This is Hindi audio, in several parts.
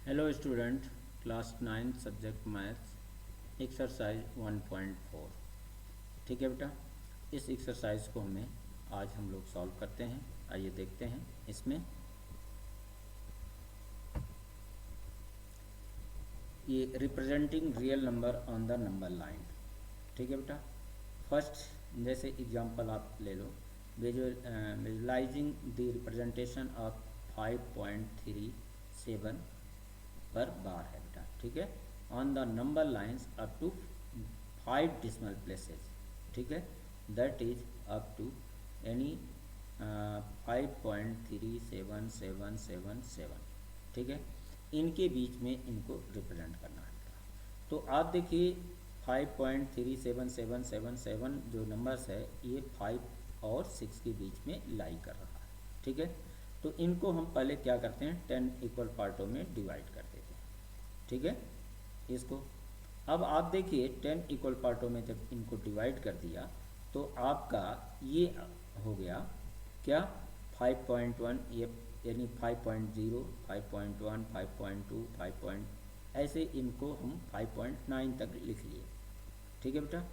Hello student, class 9 subject maths exercise 1.4। ठीक है बेटा, इस एक्सरसाइज को हमें आज हम लोग सॉल्व करते हैं। आइए देखते हैं इसमें। ये representing real number on the number line. ठीक है बेटा, फर्स्ट जैसे एग्जांपल आप ले लो, विजुअलाइजिंग द रिप्रेजेंटेशन ऑफ 5.37 पर बार है बेटा। ठीक है, on the number lines up to 5 decimal places। ठीक है, that is up to any 5.37777। ठीक है, इनके बीच में इनको रिप्रेजेंट करना है बेटा। तो आप देखिए 5.37777 जो नंबर्स है ये 5 और 6 के बीच में लाई कर रहा है। ठीक है, तो इनको हम पहले क्या करते हैं, 10 इक्वल पार्टों में डिवाइड कर देते हैं। ठीक है, इसको अब आप देखिए 10 इक्वल पार्टों में जब इनको डिवाइड कर दिया तो आपका ये हो गया क्या, 5.1, ये यानी 5.0, 5.1, 5.2, 5. ऐसे इनको हम 5.9 तक लिख लिए। ठीक है बेटा,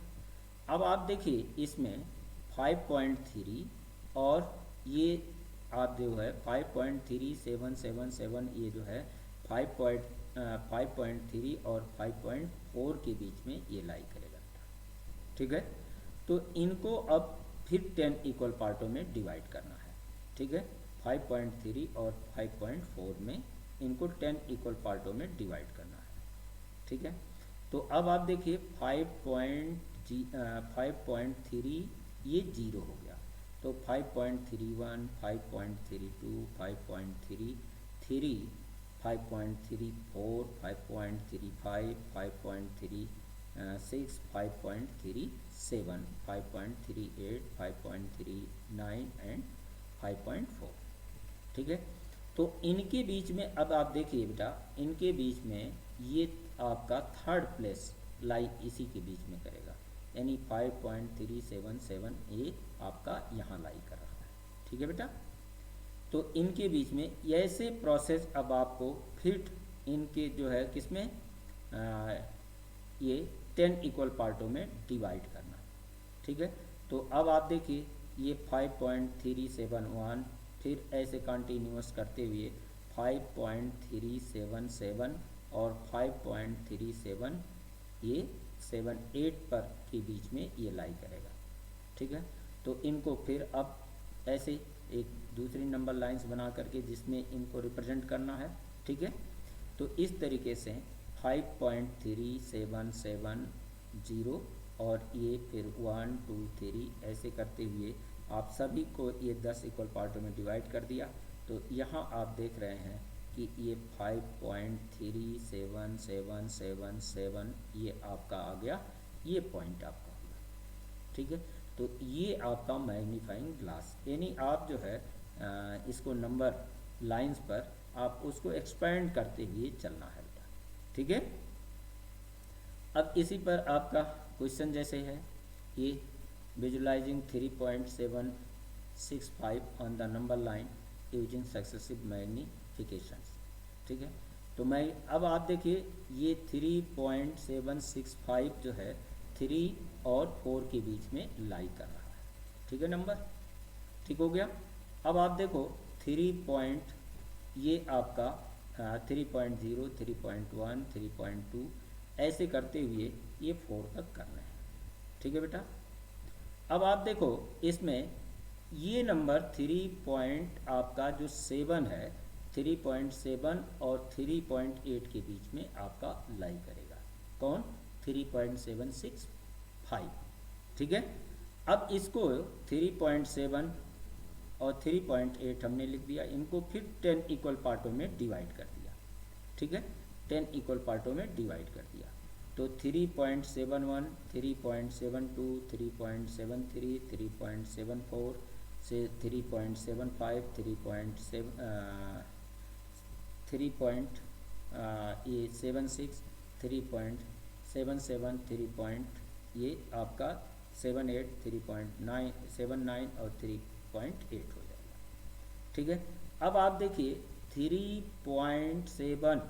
अब आप देखिए इसमें 5.3 और ये आप जो है 5.3777 ये जो है 5.3 और 5.4 के बीच में ये लाई करेगा। ठीक है, तो इनको अब फिर 10 इक्वल पार्टों में डिवाइड करना है। ठीक है, 5.3 और 5.4 में इनको 10 इक्वल पार्टों में डिवाइड करना है। ठीक है, तो अब आप देखिए 5.3 ये जीरो हो गया, तो 5.31, 5.32, 5.33, 5.34, 5.35, 5.36, 5.37, 5.38, 5.39 एंड 5.4। ठीक है, तो इनके बीच में अब आप देखिए बेटा, इनके बीच में ये आपका थर्ड प्लेस लाई इसी के बीच में करेगा, यानी 5.377 ये आपका यहाँ लाई कर रहा है। ठीक है बेटा, तो इनके बीच में ऐसे प्रोसेस अब आपको फिर इनके जो है किसमें ये 10 इक्वल पार्टों में डिवाइड करना। ठीक है, तो अब आप देखिए ये 5.371 फिर ऐसे कंटिन्यूस करते हुए 5.377 और 5.37 ये 78 पर के बीच में ये लाई करेगा। ठीक है, तो इनको फिर अब ऐसे एक दूसरी नंबर लाइंस बना करके जिसमें इनको रिप्रेजेंट करना है। ठीक है, तो इस तरीके से 5.3770 और ये फिर 1 2 3 ऐसे करते हुए आप सभी को ये 10 इक्वल पार्टों में डिवाइड कर दिया। तो यहाँ आप देख रहे हैं कि ये 5.37777 ये आपका आ गया, ये पॉइंट आपका हो गया। ठीक है, तो ये आपका मैग्नीफाइंग ग्लास, यानी आप जो है इसको नंबर लाइंस पर आप उसको एक्सपेंड करते हुए चलना है बेटा। ठीक है, अब इसी पर आपका क्वेश्चन जैसे है ये visualising 3.765 on the number line using successive magnifications. ठीक है, तो मैं अब आप देखिए ये 3.765 जो है 3 और 4 के बीच में लाई कर रहा है। ठीक है, नंबर ठीक हो गया। अब आप देखो 3 पॉइंट ये आपका 3.0, 3.1, 3.2 ऐसे करते हुए ये 4 तक करना है। ठीक है बेटा, अब आप देखो इसमें ये नंबर 3 पॉइंट आपका जो 7 है 3.7 और 3.8 के बीच में आपका लाई करेगा। कौन, 3.765। ठीक है, अब इसको 3.7 और 3.8 हमने लिख दिया, इनको फिर 10 इक्वल पार्टों में डिवाइड कर दिया। ठीक है, 10 इक्वल पार्टों में डिवाइड कर दिया, तो 3.71, 3.72, 3.73, 3.74 से 3.75, 3.76, 3.77, 3. ये आपका 78, 3.979 और 3.8 हो जाएगा। ठीक है, अब आप देखिए 3.7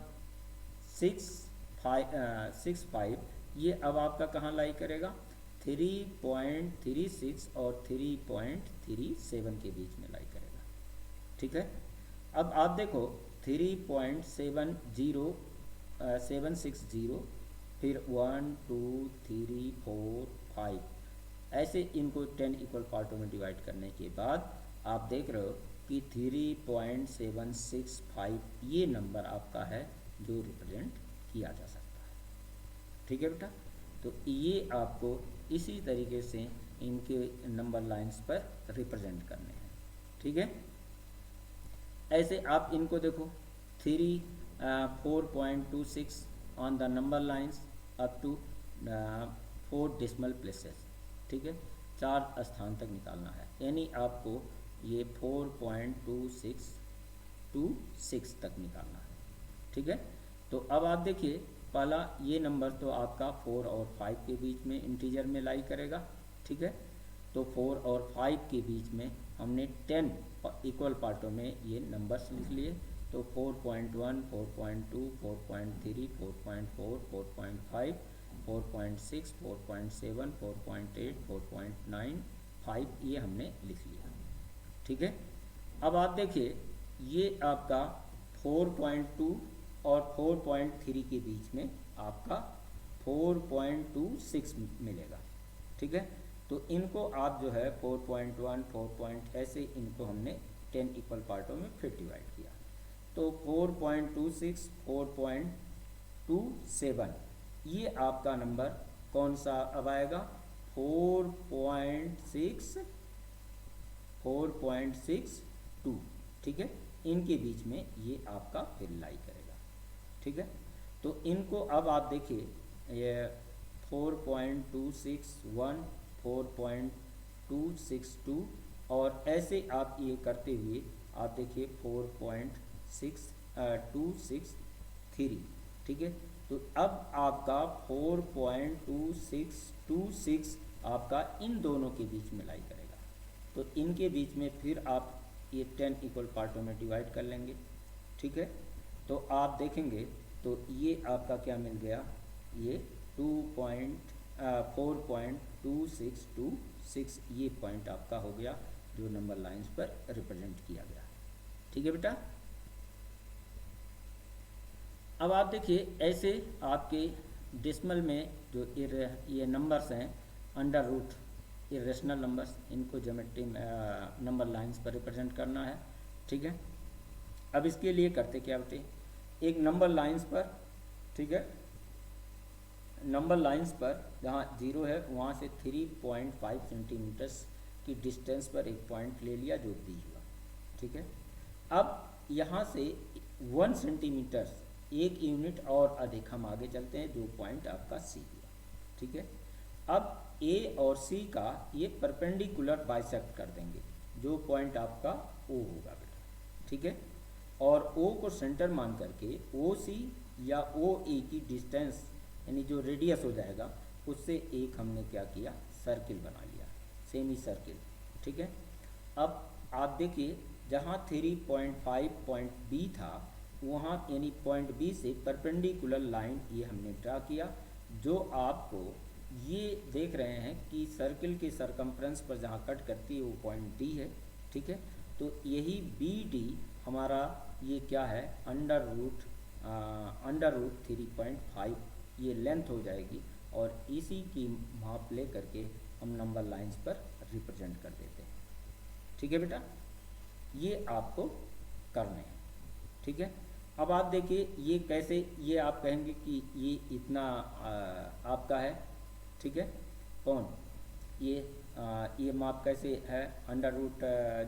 6.5 ये अब आपका कहाँ लाई करेगा, 3.36 और 3.37 के बीच में लाई करेगा। ठीक है, अब आप देखो 3.760 फिर 1 2 3 4 5 ऐसे इनको 10 इक्वल पार्टों में डिवाइड करने के बाद आप देख रहे हो कि 3.765 ये नंबर आपका है जो रिप्रेजेंट किया जा सकता है। ठीक है बेटा, तो ये आपको इसी तरीके से इनके नंबर लाइंस पर रिप्रेजेंट करने हैं। ठीक है, ऐसे आप इनको देखो 4.26 on the number lines up to 4 decimal places. ठीक है, 4 स्थान तक निकालना है, यानी आपको ये 4.2626 तक निकालना है। ठीक है, तो अब आप देखिए पहला ये नंबर तो आपका 4 और 5 के बीच में इंटीजर में लाई करेगा। ठीक है, तो 4 और 5 के बीच में हमने 10 इक्वल पार्टों में ये नंबर्स लिख लिए। तो 4.1 4.2 4.3 4.4 4.5 4.6 4.7 4.8 4.9 5 ये हमने लिख लिया। ठीक है, अब आप देखिए ये आपका 4.2 और 4.3 के बीच में आपका 4.26 मिलेगा। ठीक है, तो इनको आप जो है 4.1 4 ऐसे इनको हमने 10 इक्वल पार्टों में फिर डिवाइड किया। तो 4.26 4.27 ये आपका नंबर कौन सा अब आएगा, 4.62। ठीक है, इनके बीच में ये आपका फिर लाई करेगा। ठीक है, तो इनको अब आप देखिए ये 4.261 4.262 और ऐसे आप ये करते हुए आप देखिए 4.6263। ठीक है, तो अब आपका 4.2626 आपका इन दोनों के बीच में लाई करेगा। तो इनके बीच में फिर आप ये 10 इक्वल पार्टों में डिवाइड कर लेंगे। ठीक है, तो आप देखेंगे तो ये आपका क्या मिल गया, ये 4.2626 ये पॉइंट आपका हो गया जो नंबर लाइंस पर रिप्रेजेंट किया गया। ठीक है बेटा, अब आप देखिए ऐसे आपके डेसिमल में जो ये नंबर्स हैं अंडर रूट इरेशनल नंबर्स, इनको ज्योमेट्री नंबर लाइंस पर रिप्रेजेंट करना है। ठीक है, अब इसके लिए करते क्या होते, एक नंबर लाइंस पर, ठीक है, नंबर लाइंस पर जहाँ 0 है वहाँ से 3.5 सेंटीमीटर्स की डिस्टेंस पर एक पॉइंट ले लिया जो B हुआ। ठीक है, अब यहाँ से 1 सेंटीमीटर एक यूनिट और अधिक हम आगे चलते हैं जो पॉइंट आपका C हुआ। ठीक है, अब A और C का ये परपेंडिकुलर बाइसेक्ट कर देंगे जो पॉइंट आपका O होगा बेटा। ठीक है, और O को सेंटर मान करके OC या OA की डिस्टेंस यानी जो रेडियस हो जाएगा उससे एक हमने क्या किया, सर्किल बना लिया, सेमी सर्किल। ठीक है, अब आप देखिए जहाँ 3.5 पॉइंट B था वहाँ यानी पॉइंट B से परपेंडिकुलर लाइन ये हमने ड्रा किया, जो आपको ये देख रहे हैं कि सर्किल के सरकमफ्रेंस पर जहाँ कट करती है वो पॉइंट D है। ठीक है, तो यही BD हमारा ये क्या है, अंडर रूट 3.5 ये लेंथ हो जाएगी और इसी की माप ले करके हम नंबर लाइंस पर रिप्रेजेंट कर देते हैं। ठीक है बेटा, ये आपको करने हैं। ठीक है, अब आप देखिए ये कैसे, ये आप कहेंगे कि ये इतना आपका है। ठीक है, कौन ये माप कैसे है, अंडर रूट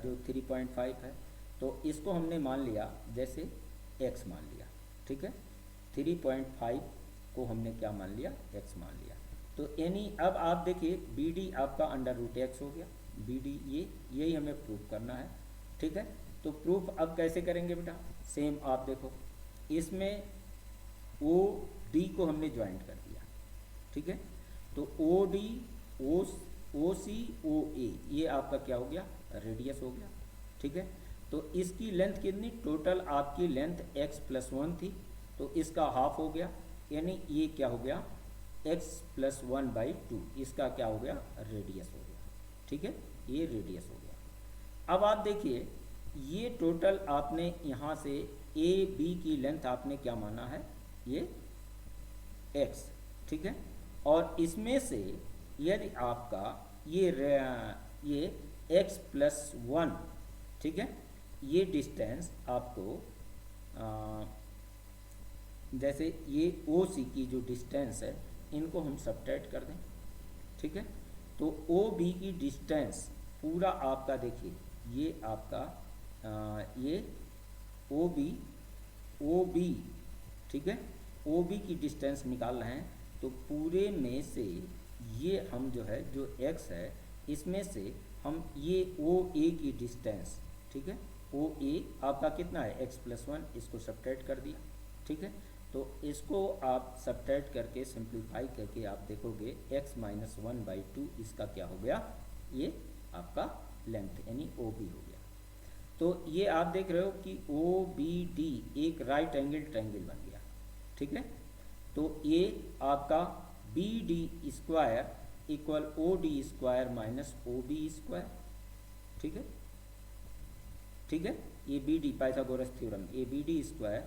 जो 3.5 है, तो इसको हमने मान लिया जैसे x मान लिया। ठीक है, 3.5 को हमने क्या मान लिया, x मान लिया। तो यानी अब आप देखिए BD आपका अंडर रूट x हो गया, BD यही हमें प्रूफ करना है। ठीक है, तो प्रूफ अब कैसे करेंगे बेटा, सेम आप देखो इसमें OD को हमने ज्वाइंट कर दिया। ठीक है, तो OD OC OA ये आपका क्या हो गया, रेडियस हो गया। ठीक है, तो इसकी लेंथ कितनी, टोटल आपकी लेंथ x+1 थी, तो तो इसका हाफ हो गया, यानी ये क्या हो गया x प्लस 1/2, इसका क्या हो गया रेडियस हो गया। ठीक है, ये रेडियस हो गया। अब आप देखिए ये टोटल आपने यहाँ से ए बी की लेंथ आपने क्या माना है, ये x। ठीक है, और इसमें से यदि आपका ये x प्लस 1, ठीक है, ये डिस्टेंस आपको जैसे ये ओ सी की जो डिस्टेंस है इनको हम सब्ट्रैक्ट कर दें। ठीक है, तो ओ बी की डिस्टेंस पूरा आपका देखिए ये आपका ये ओ बी, ठीक है, ओ बी की डिस्टेंस निकाल रहे हैं, तो पूरे में से ये हम जो है जो x है इसमें से हम ये ओ ए की डिस्टेंस, ठीक है, ओ ए आपका कितना है x प्लस 1, इसको सब्ट्रैक्ट कर दिया। ठीक है, तो इसको आप सब्ट्रैक्ट करके सिंप्लीफाई करके आप देखोगे x माइनस 1/2 इसका क्या हो गया, ये आपका लेंथ यानी ओ बी हो गया। तो ये आप देख रहे हो कि ओ बी डी एक राइट एंगल ट्रायंगल बन गया। ठीक है, तो ये आपका B D square equal O D square minus O B square. ठीक है, ठीक है, ये B D Pythagoras theorem, A B D square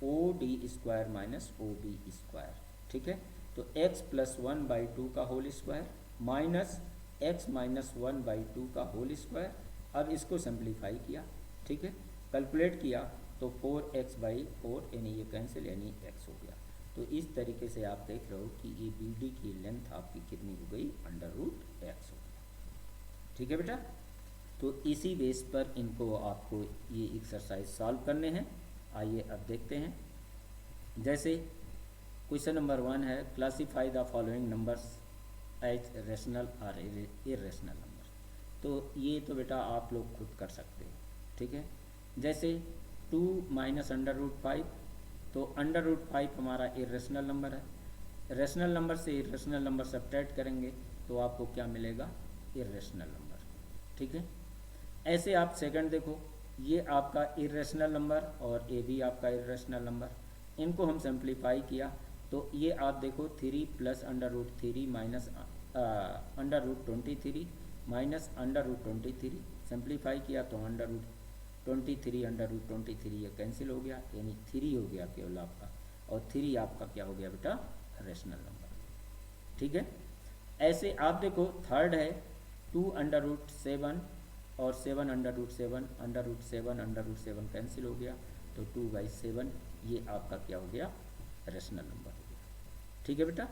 O D square minus O B square. ठीक है, तो x प्लस 1/2 का whole square minus x minus 1/2 का होल स्क्वायर। अब इसको सिंप्लीफाई किया, ठीक है, कैलकुलेट किया तो 4x/4 यानी ये कैंसिल यानी x हो गया। तो इस तरीके से आप देख रहे हो कि ये बी डी की लेंथ आपकी कितनी हो गई, √x हो गया। ठीक है बेटा, तो इसी बेस पर इनको आपको ये एक्सरसाइज सॉल्व करने हैं। आइए अब देखते हैं। जैसे क्वेश्चन नंबर 1 है, classify the following numbers as rational और इरेशनल नंबर। तो ये तो बेटा आप लोग खुद कर सकते हैं। ठीक है, जैसे 2 माइनस √5, तो √5 हमारा इरेशनल नंबर है। रेशनल नंबर से इरेशनल नंबर सब्ट्रैक्ट करेंगे तो आपको क्या मिलेगा, इरेशनल नंबर। ठीक है, ऐसे आप सेकंड देखो, ये आपका इरेशनल नंबर और ये भी आपका इरेशनल नंबर, इनको हम सिंप्लीफाई किया तो ये आप देखो 3 प्लस √3 माइनस √23 माइनस √23, सिंप्लीफाई किया तो √23 √23 ये कैंसिल हो गया, यानी 3 हो गया केवल आपका, और 3 आपका क्या हो गया बेटा, रेशनल नंबर। ठीक है, ऐसे आप देखो थर्ड है 2 √7 और 7 √7 कैंसिल हो गया, तो 2/7 ये आपका क्या हो गया, रेशनल नंबर हो गया। ठीक है बेटा,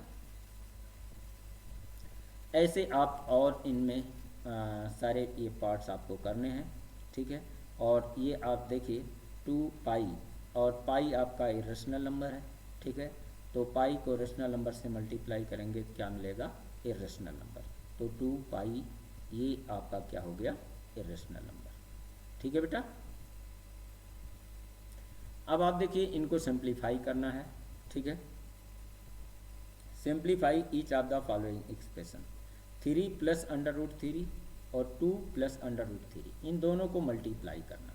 ऐसे आप और इनमें सारे ये पार्ट्स आपको करने हैं। ठीक है, और ये आप देखिए 2 पाई, और पाई आपका इरेशनल नंबर है। ठीक है, तो पाई को रेशनल नंबर से मल्टीप्लाई करेंगे क्या मिलेगा, इरेशनल नंबर। तो 2 पाई ये आपका क्या हो गया, इरेशनल नंबर। ठीक है बेटा, अब आप देखिए इनको सिंप्लीफाई करना है। ठीक है, simplify each of the following expression, 3 plus √3 और 2 प्लस √3, इन दोनों को मल्टीप्लाई करना।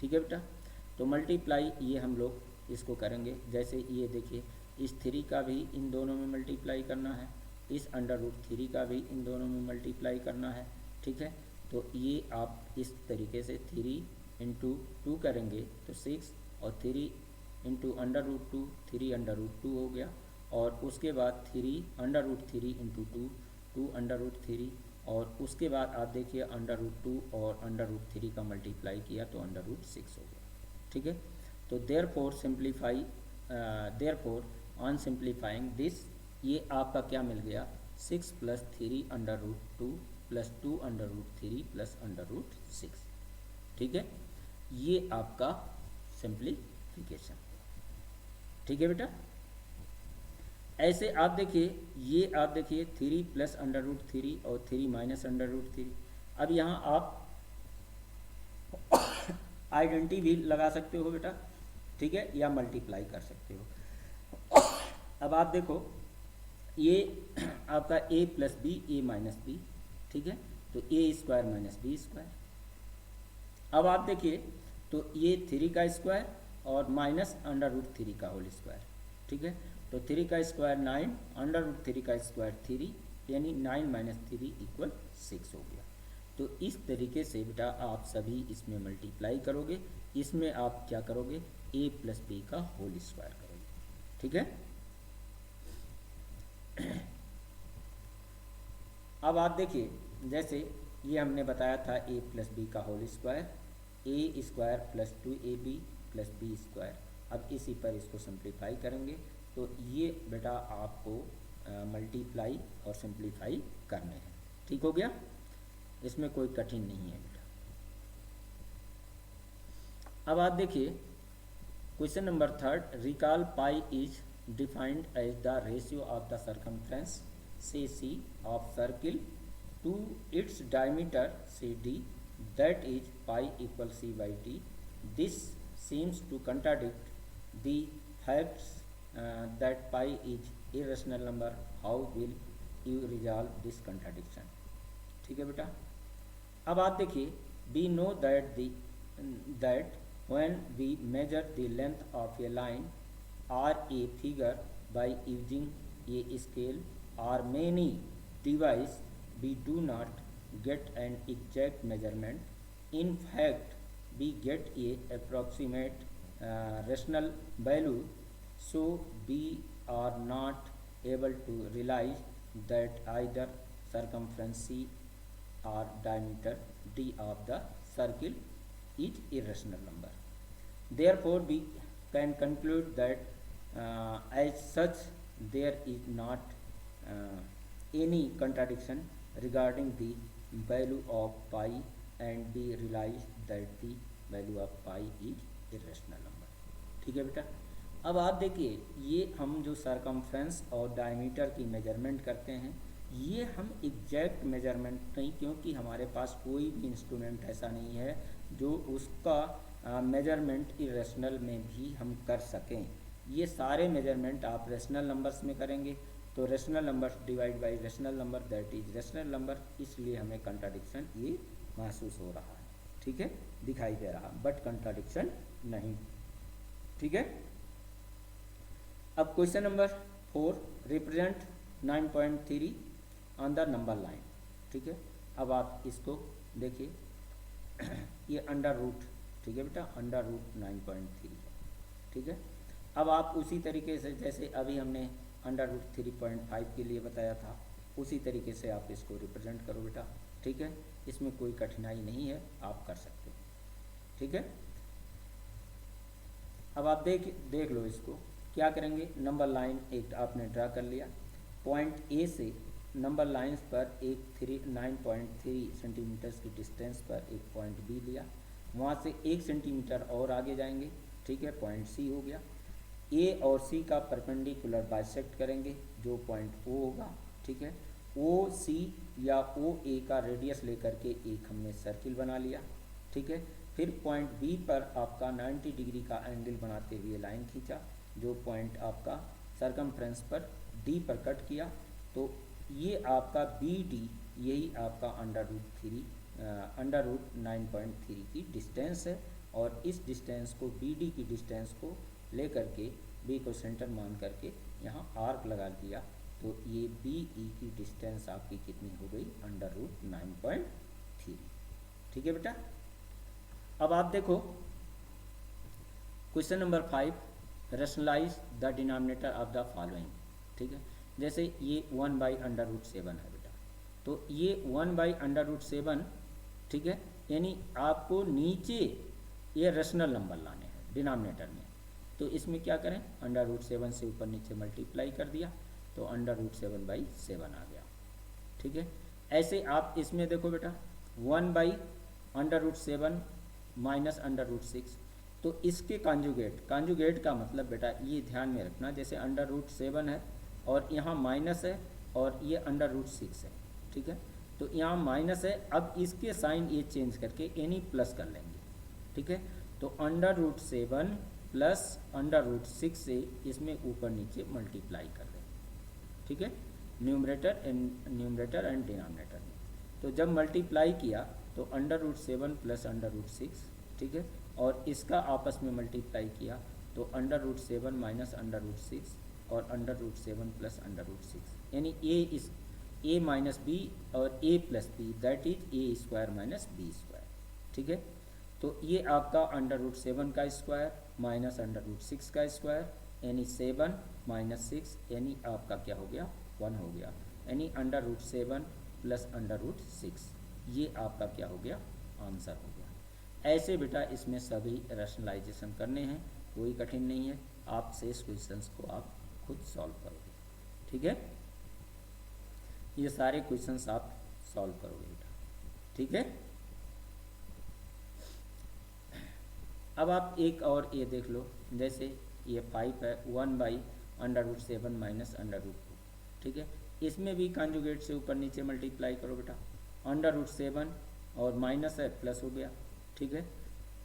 ठीक है बेटा, तो मल्टीप्लाई ये हम लोग इसको करेंगे। जैसे ये देखिए इस 3 का भी इन दोनों में मल्टीप्लाई करना है, इस √3 का भी इन दोनों में मल्टीप्लाई करना है। ठीक है, तो ये आप इस तरीके से 3 × 2 करेंगे तो 6, और 3 × √2 3 √2 हो गया, और उसके बाद 3 √3 × 2 2 √3, और उसके बाद आप देखिए √2 और √3 का मल्टीप्लाई किया तो √6 हो गया। ठीक है, तो देयरफॉर ऑन सिंप्लीफाइंग दिस, ये आपका क्या मिल गया, 6 + 3 √2 + 2 √3 + √6। ठीक है, ये आपका सिंप्लीफिकेशन। ठीक है बेटा, ऐसे आप देखिए ये आप देखिए 3 प्लस √3 और 3 माइनस √3। अब यहाँ आप आइडेंटिटी भी लगा सकते हो बेटा। ठीक है, या मल्टीप्लाई कर सकते हो। अब आप देखो ये आपका a + b a - b, ठीक है, तो a² - b²। अब आप देखिए तो ये 3 का स्क्वायर और माइनस अंडर रूट 3 का होल स्क्वायर, ठीक है। तो 3 का स्क्वायर 9, अंडर रूट 3 का स्क्वायर 3, यानी 9 माइनस 3 इक्वल 6 हो गया। तो इस तरीके से बेटा आप सभी इसमें मल्टीप्लाई करोगे, इसमें आप क्या करोगे, a प्लस बी का होल स्क्वायर करोगे, ठीक है। अब आप देखिए, जैसे ये हमने बताया था a प्लस बी का whole square, A square plus 2ab plus B square. अब इसी पर इसको सिंप्लीफाई करेंगे, तो ये बेटा आपको मल्टीप्लाई और सिंप्लीफाई करने हैं, ठीक हो गया, इसमें कोई कठिन नहीं है बेटा। अब आप देखिए question number 3, recall pi is defined as the ratio of the circumference से C of circle to its diameter से D, that is pi equal C by T. This seems to contradict the facts that pi is irrational number. How will you resolve this contradiction? ठीक है बेटा। अब आप देखिए, we know that when we measure the length of a line or a figure by using a scale or many devices, we do not get an exact measurement. In fact, we get a approximate rational value, so we are not able to realize that either circumference c or diameter d of the circle is irrational number. Therefore, we can conclude that as such there is not any contradiction regarding the value of pi, and we realize that the value of pi is irrational number, ठीक है बेटा। अब आप देखिए, ये हम जो सरकमफ्रेंस और डायमीटर की मेजरमेंट करते हैं, ये हम एग्जैक्ट मेजरमेंट नहीं, क्योंकि हमारे पास कोई भी इंस्ट्रूमेंट ऐसा नहीं है जो उसका मेजरमेंट इरेशनल में भी हम कर सकें। ये सारे मेजरमेंट आप रेशनल नंबर्स में करेंगे, तो rational number divide by rational number that is rational number, इसलिए हमें कंट्राडिक्शन ये महसूस हो रहा है, ठीक है, दिखाई दे रहा, बट कंट्राडिक्शन नहीं, ठीक है। अब question number 4, represent 9.3 on the number line, ठीक है। अब आप इसको देखिए, ये अंडर रूट, ठीक है बेटा, अंडर रूट 9.3 है, ठीक है। अब आप उसी तरीके से जैसे अभी हमने अंडर रूट 3.5 के लिए बताया था, उसी तरीके से आप इसको रिप्रेजेंट करो बेटा, ठीक है, इसमें कोई कठिनाई नहीं है, आप कर सकते हो, ठीक है। अब आप देख लो इसको क्या करेंगे। नंबर लाइन एक आपने ड्रा कर लिया, पॉइंट ए से नंबर लाइंस पर एक 9.3 सेंटीमीटर्स की डिस्टेंस पर एक पॉइंट बी लिया, वहाँ से 1 सेंटीमीटर और आगे जाएंगे, ठीक है, पॉइंट सी हो गया। ए और सी का परपेंडिकुलर बाइसेक्ट करेंगे, जो पॉइंट ओ होगा, ठीक है। ओ सी या ओ ए का रेडियस लेकर के एक हमने सर्किल बना लिया, ठीक है। फिर पॉइंट बी पर आपका 90 डिग्री का एंगल बनाते हुए लाइन खींचा, जो पॉइंट आपका सरकमफ्रेंस पर डी पर कट किया, तो ये आपका बी डी, यही आपका अंडर रूट 9.3 की डिस्टेंस है। और इस डिस्टेंस को, बी डी की डिस्टेंस को लेकर के बी को सेंटर मान करके यहाँ आर्क लगा दिया, तो ये बी ई की डिस्टेंस आपकी कितनी हो गई, अंडर रूट 9.3, ठीक है बेटा। अब आप देखो question number 5, rationalise the denominator of the following, ठीक है। जैसे ये 1/√7 है बेटा, तो ये 1/√7, ठीक है, यानी आपको नीचे ये रेशनल नंबर लाने हैं डिनोमिनेटर में, तो इसमें क्या करें, √7 से ऊपर नीचे मल्टीप्लाई कर दिया, तो √7/7 आ गया, ठीक है। ऐसे आप इसमें देखो बेटा 1/√7 माइनस √6, तो इसके कॉन्जुगेट का मतलब बेटा ये ध्यान में रखना, जैसे √7 है और यहाँ माइनस है और ये √6 है, ठीक है, तो यहाँ माइनस है, अब इसके साइन ये चेंज करके यानी प्लस कर लेंगे, ठीक है। तो √7 प्लस √6 से इसमें ऊपर नीचे मल्टीप्लाई कर दें, ठीक है, न्यूमरेटर एंड डिनोमिनेटर में। तो जब मल्टीप्लाई किया तो √7 प्लस √6, ठीक है, और इसका आपस में मल्टीप्लाई किया तो √7 माइनस √6 और √7 प्लस √6, यानी a माइनस बी और a plus B, that is a square minus B square. ठीक है, तो ये आपका √7 का स्क्वायर माइनस √6 का स्क्वायर, यानी 7 माइनस 6, यानी आपका क्या हो गया, 1 हो गया, यानी √7 प्लस √6, ये आपका क्या हो गया, आंसर हो गया। ऐसे बेटा इसमें सभी रैशनलाइजेशन करने हैं, कोई कठिन नहीं है, आप शेष क्वेश्चंस को आप खुद सॉल्व करोगे। ठीक है, ये सारे क्वेश्चंस आप सॉल्व करोगे बेटा। ठीक है, अब आप एक और ये देख लो, जैसे ये 5 है, 1/√7 माइनस √2। ठीक है, इसमें भी कॉन्जुगेट से ऊपर नीचे मल्टीप्लाई करो बेटा, √7 और माइनस है प्लस हो गया। ठीक है,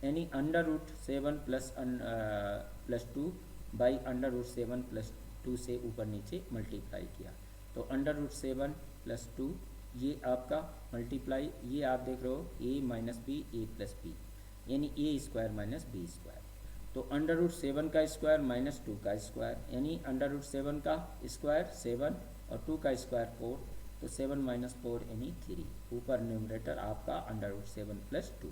यानी √7 प्लस 2 बाई √7 प्लस 2 से ऊपर नीचे मल्टीप्लाई किया तो √7 प्लस 2, ये आपका मल्टीप्लाई, ये आप देख रहे हो a minus B A plus B, यानी a square minus B square. तो √7 का स्क्वायर माइनस 2 का स्क्वायर, यानी √7 का स्क्वायर 7 और 2 का स्क्वायर 4, तो 7 माइनस 4 यानी 3, ऊपर न्यूमरेटर आपका √7 प्लस 2।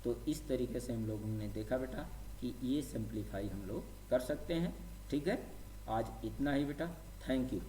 तो इस तरीके से हम लोगों ने देखा बेटा कि ये सिंप्लीफाई हम लोग कर सकते हैं। ठीक है, आज इतना ही बेटा, थैंक यू।